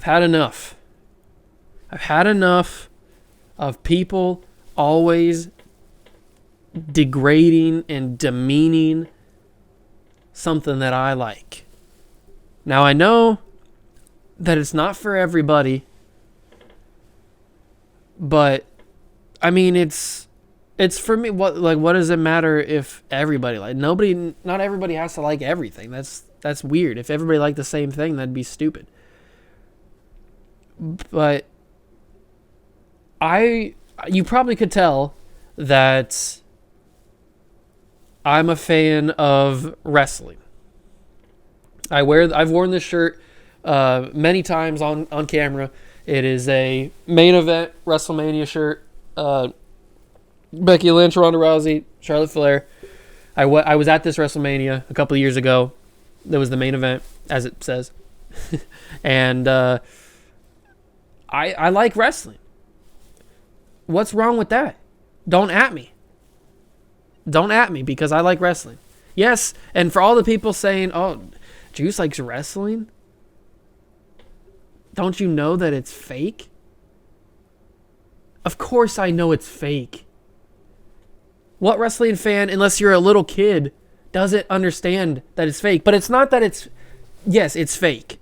I've had enough. I've had enough of people always degrading and demeaning something that I like. Now, I know that it's not for everybody, but I mean, it's for me. What does it matter if everybody not everybody has to like everything. That's weird. If everybody liked the same thing, that'd be stupid. But you probably could tell that I'm a fan of wrestling. I've worn this shirt many times on camera. It is a main event WrestleMania shirt. Becky Lynch, Ronda Rousey, Charlotte Flair. I was at this WrestleMania a couple of years ago. That was the main event, as it says. And I like wrestling. What's wrong with that? Don't at me. Don't at me because I like wrestling. Yes, and for all the people saying, oh, Juice likes wrestling, don't you know that it's fake? Of course I know it's fake. What wrestling fan, unless you're a little kid, doesn't understand that it's fake? But it's not that it's... Yes, it's fake.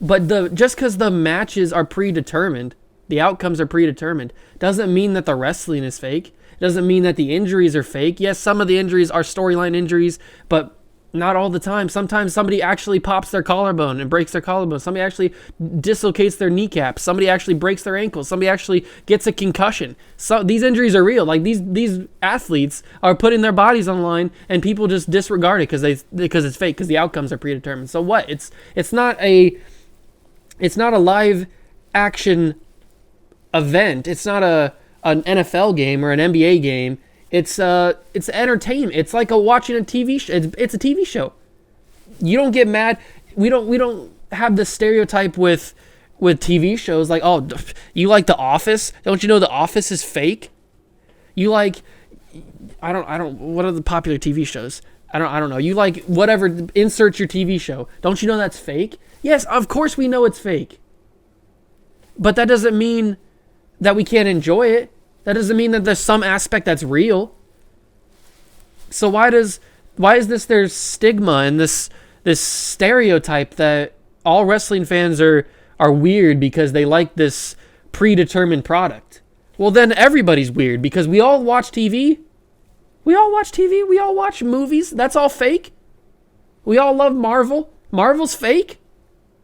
But just because the matches are predetermined, the outcomes are predetermined, doesn't mean that the wrestling is fake. It doesn't mean that the injuries are fake. Yes, some of the injuries are storyline injuries, but not all the time. Sometimes somebody actually pops their collarbone and breaks their collarbone. Somebody actually dislocates their kneecap. Somebody actually breaks their ankle. Somebody actually gets a concussion. So these injuries are real. Like these athletes are putting their bodies on the line, and people just disregard it because it's fake, because the outcomes are predetermined. So what? It's not a live action event. It's not an NFL game or an NBA game. It's entertainment. It's like watching a TV show. It's a TV show. You don't get mad. We don't have the stereotype with TV shows like, oh, you like The Office? Don't you know The Office is fake? You like, I don't. What are the popular TV shows? I don't know. You like whatever. Insert your TV show. Don't you know that's fake? Yes, of course we know it's fake. But that doesn't mean that we can't enjoy it. That doesn't mean that there's some aspect that's real. So why is there's stigma and this stereotype that all wrestling fans are weird because they like this predetermined product? Well, then everybody's weird because we all watch TV. We all watch TV. We all watch movies. That's all fake. We all love Marvel. Marvel's fake.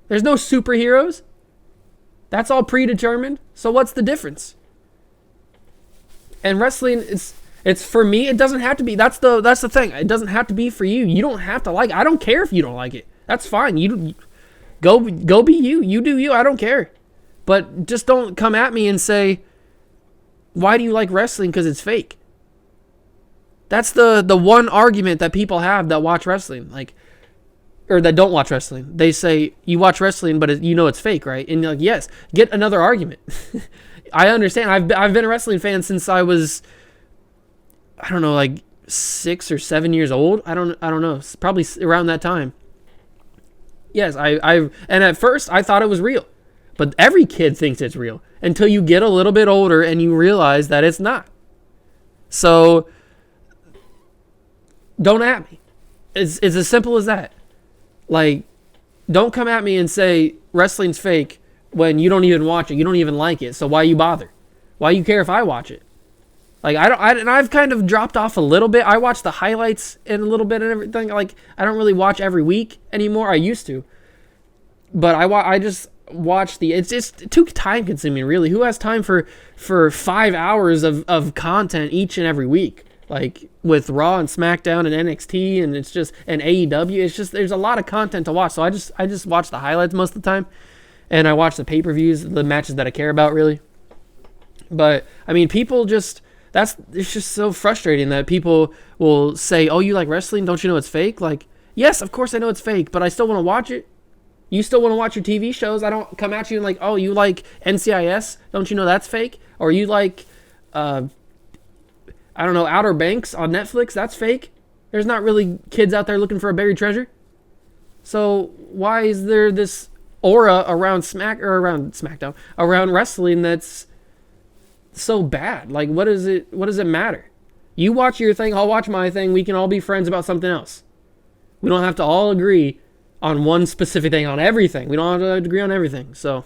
There's no superheroes. That's all predetermined. So what's the difference? And wrestling, it's for me. It doesn't have to be. That's the thing. It doesn't have to be for you. You don't have to like it. I don't care if you don't like it. That's fine. You go be you. You do you. I don't care. But just don't come at me and say, why do you like wrestling? Because it's fake. That's the one argument that people have that watch wrestling, or that don't watch wrestling. They say, you watch wrestling, but you know it's fake, right? And you're like, yes, get another argument. I understand. I've been a wrestling fan since I was, I don't know, like 6 or 7 years old. I don't know. It's probably around that time. Yes, and at first I thought it was real. But every kid thinks it's real until you get a little bit older and you realize that it's not. So don't at me. It's as simple as that. Like, don't come at me and say wrestling's fake when you don't even watch it. You don't even like it. So why you bother? Why you care if I watch it? Like, and I've kind of dropped off a little bit. I watch the highlights in a little bit and everything. Like, I don't really watch every week anymore. I used to. But I just watch it's just too time consuming, really. Who has time for 5 hours of content each and every week? Like with Raw and SmackDown and NXT and AEW, it's just there's a lot of content to watch. So I just watch the highlights most of the time, and I watch the pay-per-views, the matches that I care about, really. But I mean, people it's just so frustrating that people will say, "Oh, you like wrestling? Don't you know it's fake?" Like, yes, of course I know it's fake, but I still want to watch it. You still want to watch your TV shows. I don't come at you and like, "Oh, you like NCIS? Don't you know that's fake?" Or you like I don't know, Outer Banks on Netflix, that's fake. There's not really kids out there looking for a buried treasure. So why is there this aura around SmackDown, around wrestling that's so bad. Like, what does it matter? You watch your thing, I'll watch my thing. We can all be friends about something else. We don't have to all agree on one specific thing, on everything. We don't have to agree on everything. So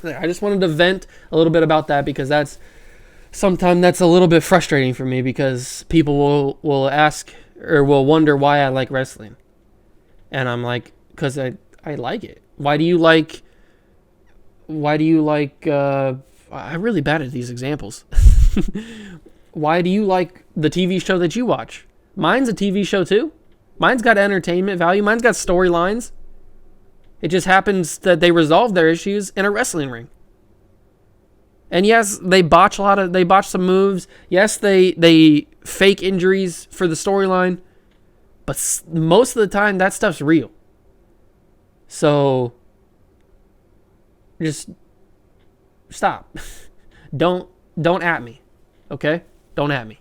I just wanted to vent a little bit about that, because sometimes that's a little bit frustrating for me, because people will ask or will wonder why I like wrestling. And I'm like, because I like it. Why do you like I'm really bad at these examples. Why do you like the TV show that you watch? Mine's a TV show too. Mine's got entertainment value. Mine's got storylines. It just happens that they resolve their issues in a wrestling ring. And yes, they botch some moves. Yes, they fake injuries for the storyline. But most of the time, that stuff's real. So just stop. Don't at me. Okay? Don't at me.